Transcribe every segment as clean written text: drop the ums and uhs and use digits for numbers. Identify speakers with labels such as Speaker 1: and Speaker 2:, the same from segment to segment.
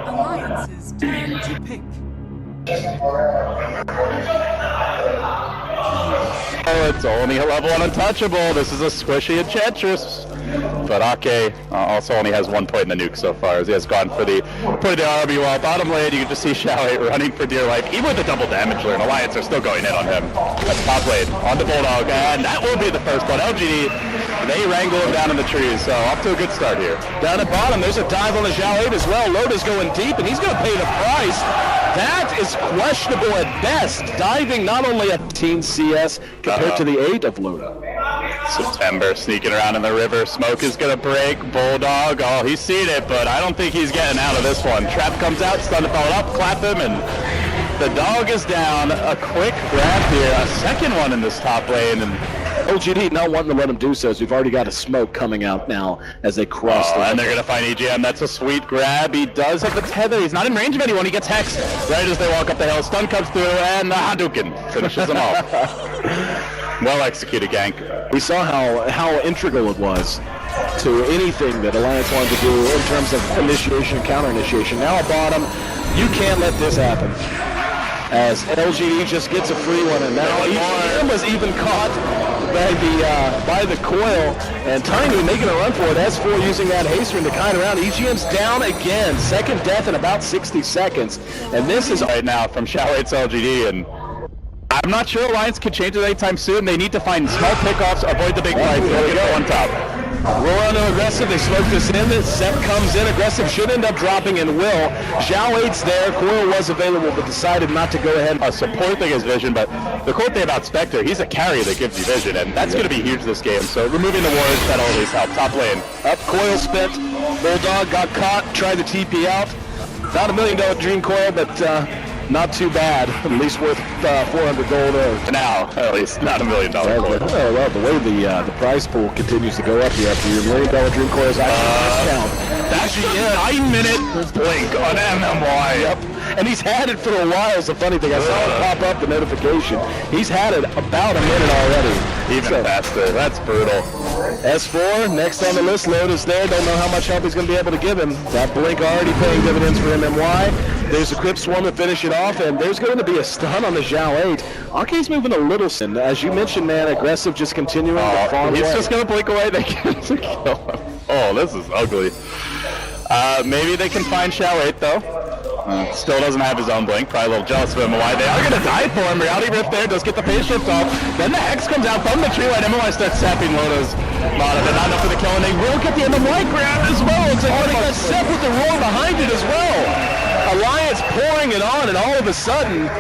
Speaker 1: Alliance's turn to pick.
Speaker 2: Oh, it's only a level 1 untouchable. This is a squishy Enchantress. But Ake also only has 1 point in the nuke so far, as he has gone for the army wall. Bottom lane, you can just see Xiao running for dear life. Even with the double damage there, and Alliance are still going in on him. That's top lane, on the Bulldog, and that will be the first one. LGD, they wrangle him down in the trees, so off to a good start here.
Speaker 3: Down at bottom, there's a dive on the Xiao as well. Loda's going deep, and he's going to pay the price. That is questionable at best. Diving not only at Team CS compared to the 8 of Loda.
Speaker 2: September sneaking around in the river. Smoke is going to break. Bulldog, oh, he's seen it, but I don't think he's getting out of this one. Trap comes out, stun to follow up, clap him, and the dog is down. A quick grab here. A second one in this top lane, and
Speaker 3: LGD not wanting to let him do so, as we've already got a smoke coming out now as they cross the
Speaker 2: and they're going to find EGM. That's a sweet grab. He does have the tether. He's not in range of anyone. He gets hexed right as they walk up the hill. Stun comes through, and the Hadouken finishes him off. Well executed gank.
Speaker 3: We saw how integral it was to anything that Alliance wanted to do in terms of initiation and counter-initiation. Now at bottom, you can't let this happen. As LGD just gets a free one, and now EGM was even caught by the coil, and Tiny making a run for it. S4 using that haster to kite around. EGM's down again. Second death in about 60 seconds. And this is
Speaker 2: right now from Xiao to LGD, and I'm not sure Alliance could change it anytime soon. They need to find small pickoffs, avoid the big fights. They'll get on top.
Speaker 3: Roll on to aggressive, they smoke this in, Sep comes in, aggressive should end up dropping and will. Xiao 8's there, Coil was available but decided not to go ahead.
Speaker 2: Supporting his vision, but the cool thing about Spectre, he's a carry that gives you vision, and that's going to be huge this game, so removing the wards, that always helps. Top lane.
Speaker 3: Up, Coil spent, Bulldog got caught, tried to TP out. Not $1 million dream Coil, but not too bad. At least worth 400 gold.
Speaker 2: Now, at least, not $1 million coil.
Speaker 3: Well, the way the prize pool continues to go up here after your $1 million dream coils actually discount.
Speaker 2: That's a 9-minute blink on MMY.
Speaker 3: Yep. And he's had it for a while. Is the funny thing. I saw it pop up the notification. He's had it about a minute already.
Speaker 2: Even faster. That's brutal.
Speaker 3: S4 next on the list. Loda's there. Don't know how much help he's going to be able to give him. That blink already paying dividends for MMY. There's a Crypt Swarm to finish it off, and there's going to be a stun on the Xiao 8. Ake's moving a little, as you mentioned, man, aggressive, just continuing to farm
Speaker 2: he's
Speaker 3: away.
Speaker 2: just going to blink away. They can't kill him. Oh, this is ugly. Maybe they can find Xiao 8, though. Still doesn't have his own blink. Probably a little jealous of him. Why they are going to die for him. Reality Rift there does get the phase shift off. Then the Hex comes out from the tree line. MMY starts sapping Loda's bottom, but not enough for the kill, and they will get the MMY grab as well. It's like they got Sep with the roar behind it as well. Alliance pouring it on, and all of a sudden,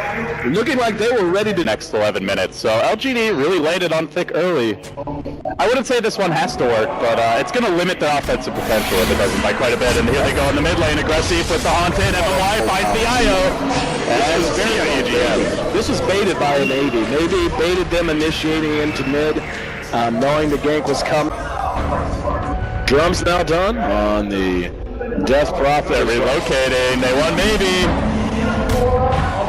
Speaker 2: looking like they were ready to... Next 11 minutes. So LGD really laid it on thick early. I wouldn't say this one has to work, but it's going to limit their offensive potential if it doesn't by quite a bit. And here they go in the mid lane, aggressive with the Haunted. MMY finds the IO. And very EGM.
Speaker 3: This was baited by an 80. Maybe baited them initiating into mid, knowing the gank was coming. Drums now done on the Death Prophet.
Speaker 2: They're relocating. They won maybe.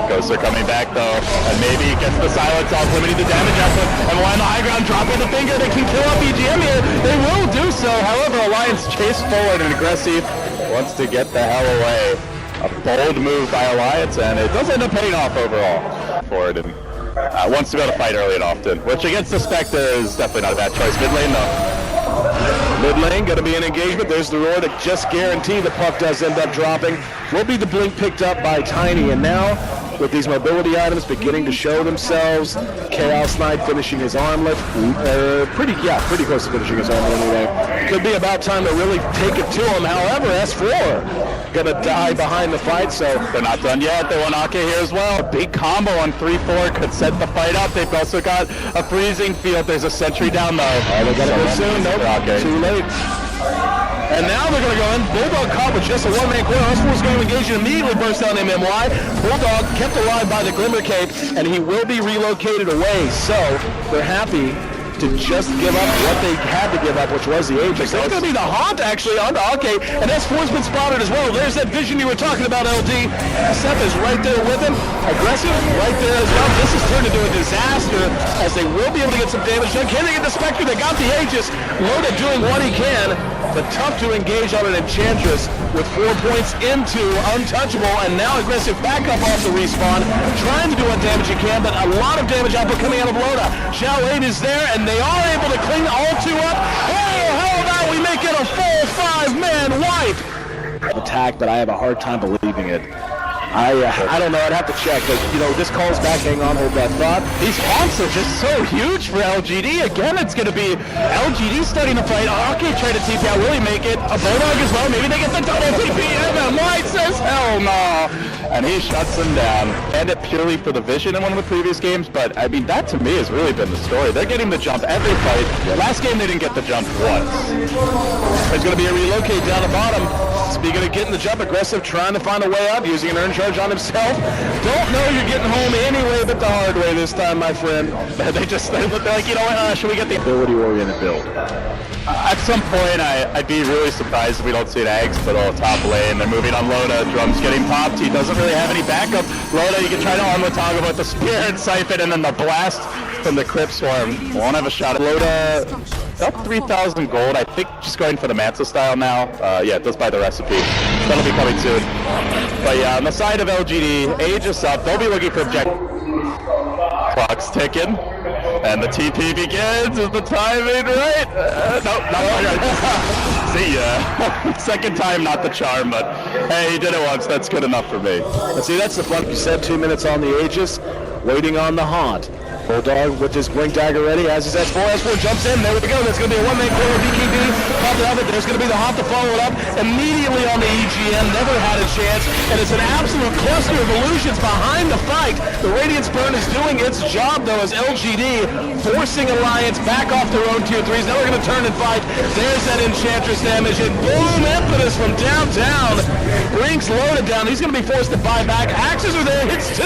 Speaker 2: Ghosts are coming back though, and maybe gets the silence off, limiting the damage output, and on the high ground, dropping the finger, they can kill up EGM here, they will do so, however, Alliance chase forward and aggressive, wants to get the hell away. A bold move by Alliance, and it does end up paying off overall. Forward, and wants to be able to fight early and often, which against the Spectre is definitely not a bad choice. Mid lane though.
Speaker 3: Mid lane, going to be an engagement. There's the roar to just guarantee the puck does end up dropping. Will be the blink picked up by Tiny, and now with these mobility items beginning to show themselves, Chaos Knight finishing his armlet, pretty close to finishing his armlet anyway. Could be about time to really take it to him. However, S4 gonna die behind the fight, so
Speaker 2: they're not done yet. They want Ake here as well. A big combo on 3-4 could set the fight up. They've also got a freezing field. There's a sentry down though.
Speaker 3: Oh, they gotta go soon. Nope, too late. And now they're going to go in. Bulldog caught with just a one-man corner. S4's going to engage and immediately burst down MMY. Bulldog kept alive by the Glimmer Cape, and he will be relocated away. So they're happy to just give up what they had to give up, which was the Aegis. It's going to be the Haunt, actually, onto Ake, and S4's been spotted as well. There's that vision you were talking about, LD. Seth is right there with him. Aggressive, right there as well. This has turned into a disaster, as they will be able to get some damage done. Can they get the Spectre? They got the Aegis. Loda doing what he can. but tough to engage on an Enchantress with 4 points into Untouchable, and now aggressive backup off the respawn, trying to do what damage you can, but a lot of damage output coming out of Loda. Shao 8 is there, and they are able to clean all 2 up. Oh, how about we make it a full 5-man wipe? Attack, but I have a hard time believing it. I don't know, I'd have to check, but this calls back, hang on, hold that thought.
Speaker 2: These honks are just so huge for LGD. Again, it's going to be LGD starting to fight. Okay, try to TP out. Will he make it? A Bulldog as well. Maybe they get the double TP. White says hell no. And he shuts him down. And it purely for the vision in one of the previous games, but I mean, that to me has really been the story. They're getting the jump every fight. Last game they didn't get the jump once.
Speaker 3: There's going to be a relocate down the bottom. Speaking of getting the jump, aggressive, trying to find a way out, using an earn charge on himself. Don't know you're getting home anyway, but the hard way this time, my friend.
Speaker 2: They're like, you know what, should we get the
Speaker 3: ability-oriented build?
Speaker 2: At some point, I'd be really surprised if we don't see an Eggs middle top lane. They're moving on Loda. Drum's getting popped. He doesn't really have any backup. Loda, you can try to arm the toggle with the spear and siphon, and then the blast from the Crypt Swarm. Won't have a shot at Loda. Up 3,000 gold. I think just going for the Mansa style now. Yeah, it does buy the recipe. That'll be coming soon. But yeah, on the side of LGD, Aegis up. They'll be looking for objective. Clock's ticking. And the TP begins. Is the timing right? No, not right. See ya. Second time, not the charm, but hey, he did it once. That's good enough for me.
Speaker 3: And see, that's the fun. You said 2 minutes on the Aegis, waiting on the Haunt. Bulldog with his Blink Dagger ready as his S4. S4 jumps in. There we go. There's going to be a one-man corner. BKB popped it up. There's going to be the Haunt to follow it up immediately on the EGN. Never had a chance. And it's an absolute cluster of illusions behind the fight. The Radiance Burn is doing its job, though, as LGD forcing Alliance back off their own tier 3s. Now we're going to turn and fight. There's that Enchantress damage. And boom, impetus from downtown. Brings Loda down. He's going to be forced to buy back. Axes are there. Hits 2.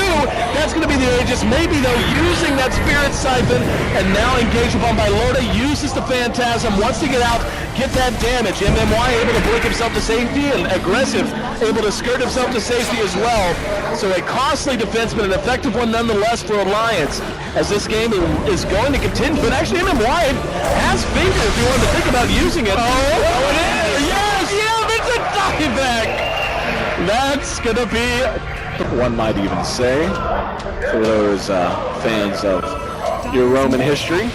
Speaker 3: That's going to be the Aegis. Maybe, though, using that Spirit Siphon, and now engaged upon by Loda, uses the Phantasm, wants to get out, get that damage. MMY able to blink himself to safety, and aggressive able to skirt himself to safety as well. So a costly defense, but an effective one nonetheless for Alliance, as this game is going to continue. But actually, MMY has fingers if you wanted to think about using it. Oh, it is! Yes! Yeah, it's a dieback! That's gonna be, one might even say, for those fans of your Roman history.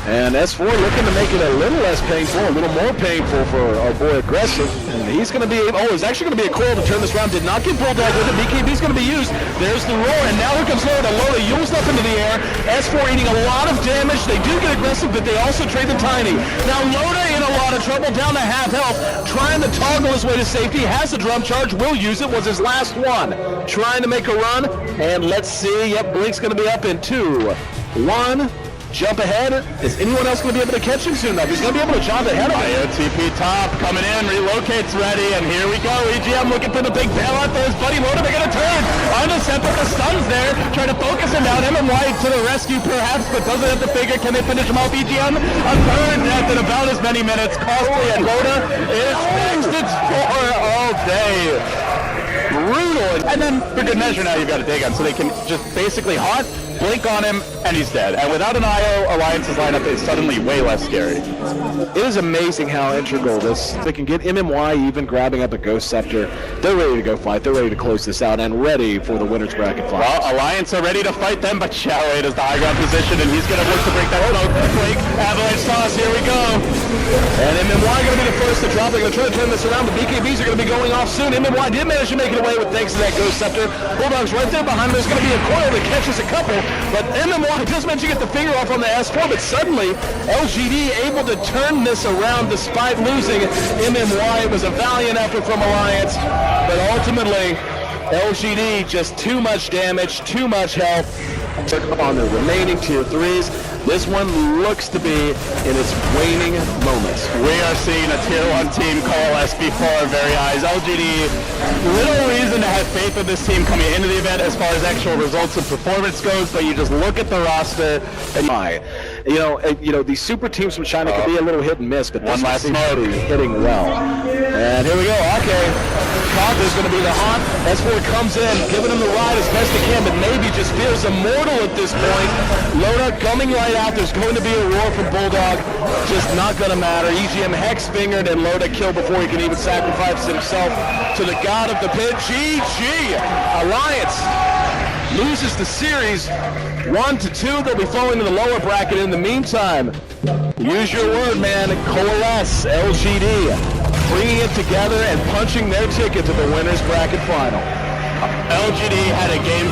Speaker 3: And S4 looking to make it a little less painful, a little more painful for our boy Aggressive. And he's going to be able, it's actually going to be a coil to turn this round. Did not get Bulldog with it. BKB's going to be used. There's the roar, and now here comes Loda. Loda used up into the air. S4 eating a lot of damage. They do get aggressive, but they also trade the Tiny. Now Loda in a lot of trouble, down to half health, trying to toggle his way to safety. Has a drum charge, will use it, was his last one. Trying to make a run, and let's see. Yep, Blink's going to be up in 2, 1. Jump ahead. Is anyone else going to be able to catch him soon enough? He's going to be able to jump ahead of him.
Speaker 2: IOTP top coming in, relocates ready, and here we go. EGM looking for the big bailout for his buddy Loda. They're going to turn. Unassent with the stuns there, trying to focus him down. MMY to the rescue perhaps, but doesn't have the figure. Can they finish him off? EGM, a third death in about as many minutes. Costly, and Loda is next. It's 4 all day. Brutal. And then for good measure now you've got to dig on, so they can just basically haunt, blink on him, and he's dead. And without an IO, Alliance's lineup is suddenly way less scary.
Speaker 3: It is amazing how integral this. They can get MMY even grabbing up a Ghost Scepter. They're ready to go fight. They're ready to close this out and ready for the winner's bracket fight.
Speaker 2: Well, Alliance are ready to fight them, but Shao 8 is the high ground position, and he's going to work to break that smoke. Blink, Avalanche Sauce, here we go. And MMY going to be the first to drop. They're going to try to turn this around, but BKBs are going to be going off soon. MMY did manage to make it away with thanks to that Ghost Scepter. Bulldog's right there behind him. There's going to be a coil that catches a couple, but MMY just managed to get the finger off on the S4, but suddenly LGD able to turn this around despite losing MMY. It was a valiant effort from Alliance, but ultimately LGD just too much damage, too much health on the remaining tier 3s. This one looks to be in its waning moments. We are seeing a tier 1 team coalesce before our very eyes. LGD, little reason to have faith in this team coming into the event as far as actual results and performance goes, but you just look at the roster and you know, these super teams from China can be a little hit and miss, but this one seems to be hitting well. And here we go, okay.
Speaker 3: out there's going to be the haunt. S4 comes in, giving him the ride as best he can, but maybe just feels immortal at this point. Loda coming right out. There's going to be a roar from Bulldog. Just not going to matter. EGM Hex fingered and Loda killed before he can even sacrifice himself to the god of the pit. GG! Alliance loses the series 1-2. They'll be falling to the lower bracket in the meantime. Use your word, man. Coalesce, LGD, bringing it together and punching their ticket to the winner's bracket final.
Speaker 2: LGD had a game